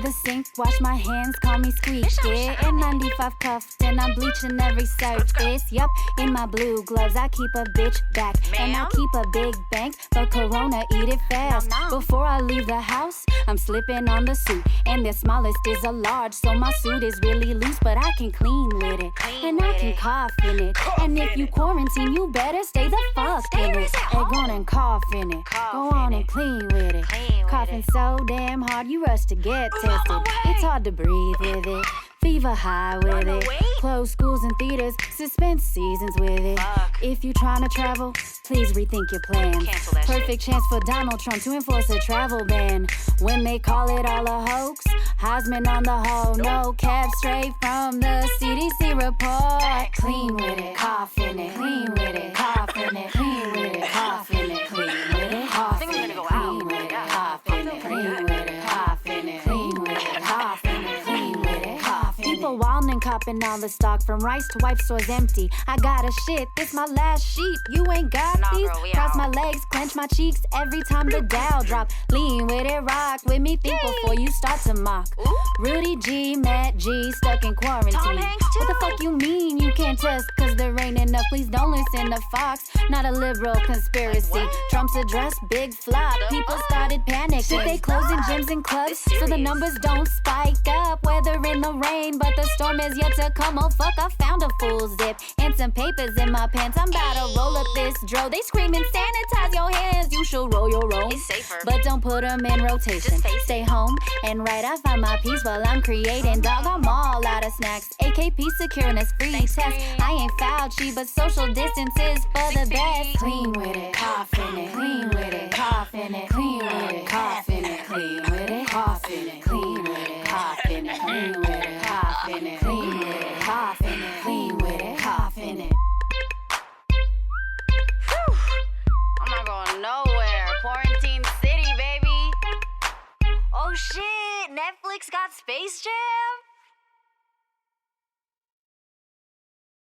the sink, wash my hands, call me squeak. Yeah, in 95 cuffed, and I'm bleaching every surface. Yup, in my blue gloves, I keep a bitch back. And I keep a big bank, but Corona, eat it fast. Before I leave the house, I'm slipping on the suit. And the smallest is a large, so my suit is really loose, but I can clean with it. And I can cough in it. And if you quarantine, you better stay the fuck in it. Egg on and cough in it. Go on and clean with it. Coughing so damn hard, you rush to get tested. It's hard to breathe with it. Fever high with it. Close schools and theaters, suspend seasons with it. If you tryna travel, please rethink your plans. Perfect chance for Donald Trump to enforce a travel ban. When they call it all a hoax, Heisman on the whole, no cap, straight from the CDC report. Clean with it, cough in it, clean with it, cough in it, clean with it, cough in it, clean with it, cough in it, clean with it, cough in it, clean with it, cough in it, clean with it, cough in it, clean with it, cough in it. People wildin' and copping all the stock from rice to wipe stores empty. I got a shit, this my last sheet. You ain't got these. Cross my legs, clench my cheeks every time the Dow drop. Lean with it, rock with me, think before you start to mock. Rudy G, Matt G, stuck in quarantine. What the fuck you mean you can't test? Cause there ain't enough. Please don't listen to Fox. Not a liberal conspiracy. Trump's address, big flop. People started panicking. Should they closing gyms and clubs so the numbers don't spike up? Weather in the rain, but the storm is yet to come. Oh fuck, I found a fool's dip and some papers in my pants. I'm about to roll up this dro. They screaming, sanitize your hands. You should roll your own. It's safer. But don't put them in rotation. Stay home and write. I find my peace while I'm creating. Dog, I'm all out of snacks. AKP secureness, free test. I ain't Fauci, but social distance is for the best. Clean with it, cough in it, clean with it, cough in it, clean with it, cough in it, clean with it, cough in it, clean with it, cough in it, clean with it, cough in it, clean with it, cough in it, clean with it, cough in it. I'm not going nowhere. Quarantine City, baby. Oh shit, Netflix got Space Jam?